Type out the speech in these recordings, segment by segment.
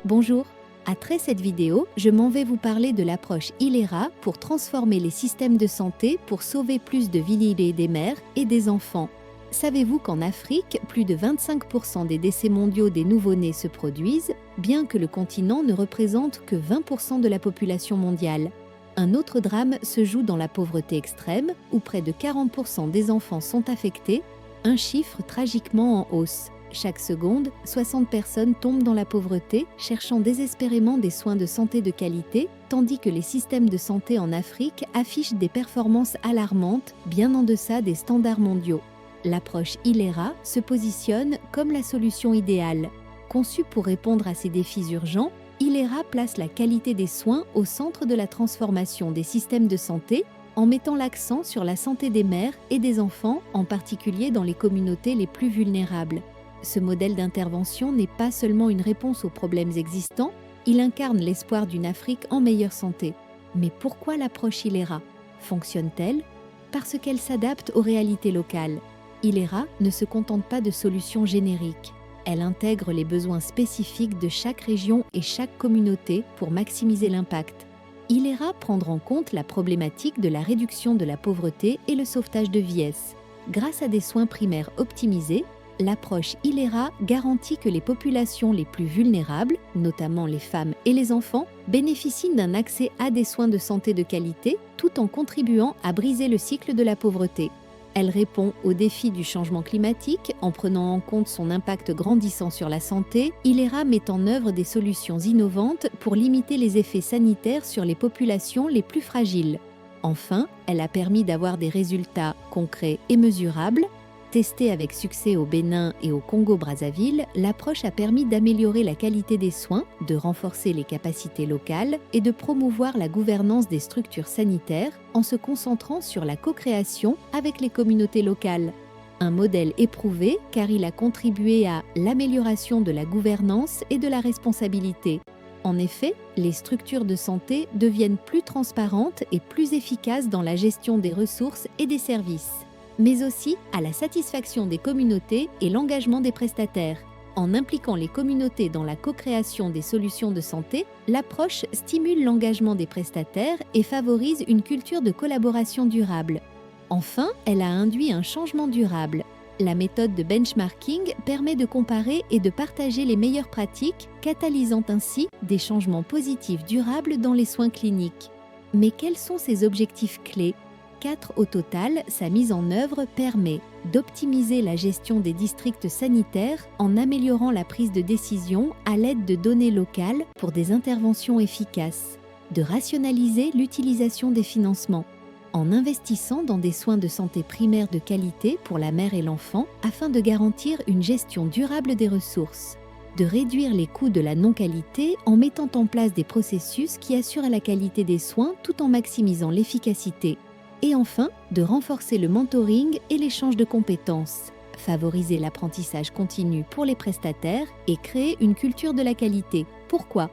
Bonjour, après cette vidéo, je m'en vais vous parler de l'approche ILERA pour transformer les systèmes de santé pour sauver plus de vies des mères et des enfants. Savez-vous qu'en Afrique, plus de 25% des décès mondiaux des nouveau-nés se produisent, bien que le continent ne représente que 20% de la population mondiale? Un autre drame se joue dans la pauvreté extrême, où près de 40% des enfants sont affectés, un chiffre tragiquement en hausse. Chaque seconde, 60 personnes tombent dans la pauvreté, cherchant désespérément des soins de santé de qualité, tandis que les systèmes de santé en Afrique affichent des performances alarmantes, bien en deçà des standards mondiaux. L'approche ILERA se positionne comme la solution idéale. Conçue pour répondre à ces défis urgents, ILERA place la qualité des soins au centre de la transformation des systèmes de santé, en mettant l'accent sur la santé des mères et des enfants, en particulier dans les communautés les plus vulnérables. Ce modèle d'intervention n'est pas seulement une réponse aux problèmes existants, il incarne l'espoir d'une Afrique en meilleure santé. Mais pourquoi l'approche ILERA fonctionne-t-elle? Parce qu'elle s'adapte aux réalités locales. ILERA ne se contente pas de solutions génériques. Elle intègre les besoins spécifiques de chaque région et chaque communauté pour maximiser l'impact. ILERA prendra en compte la problématique de la réduction de la pauvreté et le sauvetage de vieillesse. Grâce à des soins primaires optimisés, l'approche ILERA garantit que les populations les plus vulnérables, notamment les femmes et les enfants, bénéficient d'un accès à des soins de santé de qualité tout en contribuant à briser le cycle de la pauvreté. Elle répond aux défis du changement climatique en prenant en compte son impact grandissant sur la santé. ILERA met en œuvre des solutions innovantes pour limiter les effets sanitaires sur les populations les plus fragiles. Enfin, elle a permis d'avoir des résultats concrets et mesurables. Testée avec succès au Bénin et au Congo-Brazzaville, l'approche a permis d'améliorer la qualité des soins, de renforcer les capacités locales et de promouvoir la gouvernance des structures sanitaires en se concentrant sur la co-création avec les communautés locales. Un modèle éprouvé car il a contribué à l'amélioration de la gouvernance et de la responsabilité. En effet, les structures de santé deviennent plus transparentes et plus efficaces dans la gestion des ressources et des services, mais aussi à la satisfaction des communautés et l'engagement des prestataires. En impliquant les communautés dans la co-création des solutions de santé, l'approche stimule l'engagement des prestataires et favorise une culture de collaboration durable. Enfin, elle a induit un changement durable. La méthode de benchmarking permet de comparer et de partager les meilleures pratiques, catalysant ainsi des changements positifs durables dans les soins cliniques. Mais quels sont ces objectifs clés ? 4 au total, sa mise en œuvre permet d'optimiser la gestion des districts sanitaires en améliorant la prise de décision à l'aide de données locales pour des interventions efficaces, de rationaliser l'utilisation des financements, en investissant dans des soins de santé primaires de qualité pour la mère et l'enfant afin de garantir une gestion durable des ressources, de réduire les coûts de la non-qualité en mettant en place des processus qui assurent la qualité des soins tout en maximisant l'efficacité. Et enfin, de renforcer le mentoring et l'échange de compétences, favoriser l'apprentissage continu pour les prestataires et créer une culture de la qualité. Pourquoi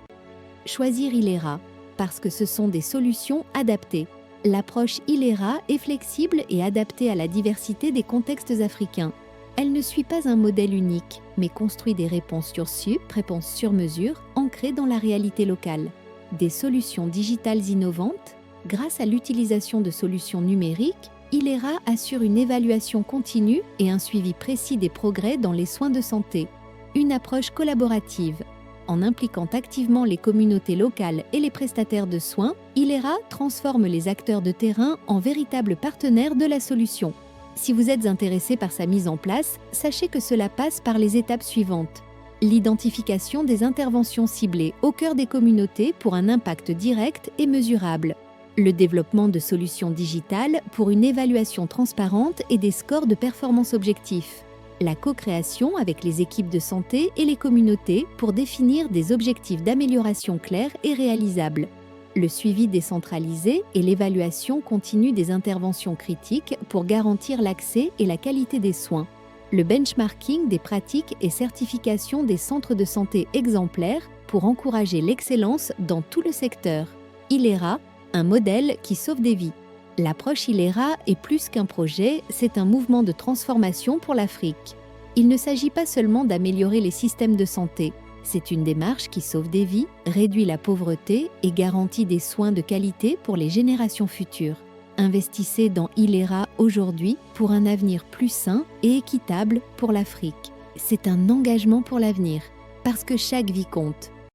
choisir ILERA? Parce que ce sont des solutions adaptées. L'approche ILERA est flexible et adaptée à la diversité des contextes africains. Elle ne suit pas un modèle unique, mais construit des réponses sur mesure, ancrées dans la réalité locale. Des solutions digitales innovantes. Grâce à l'utilisation de solutions numériques, ILERA assure une évaluation continue et un suivi précis des progrès dans les soins de santé. Une approche collaborative. En impliquant activement les communautés locales et les prestataires de soins, ILERA transforme les acteurs de terrain en véritables partenaires de la solution. Si vous êtes intéressé par sa mise en place, sachez que cela passe par les étapes suivantes. L'identification des interventions ciblées au cœur des communautés pour un impact direct et mesurable. Le développement de solutions digitales pour une évaluation transparente et des scores de performance objectifs. La co-création avec les équipes de santé et les communautés pour définir des objectifs d'amélioration clairs et réalisables. Le suivi décentralisé et l'évaluation continue des interventions critiques pour garantir l'accès et la qualité des soins. Le benchmarking des pratiques et certification des centres de santé exemplaires pour encourager l'excellence dans tout le secteur. ILERA, un modèle qui sauve des vies. L'approche ILERA est plus qu'un projet, c'est un mouvement de transformation pour l'Afrique. Il ne s'agit pas seulement d'améliorer les systèmes de santé, C'est une démarche qui sauve des vies, réduit la pauvreté et garantit des soins de qualité pour les générations futures. Investissez dans Ilera aujourd'hui pour un avenir plus sain et équitable pour l'Afrique. C'est un engagement pour l'avenir, parce que chaque vie compte.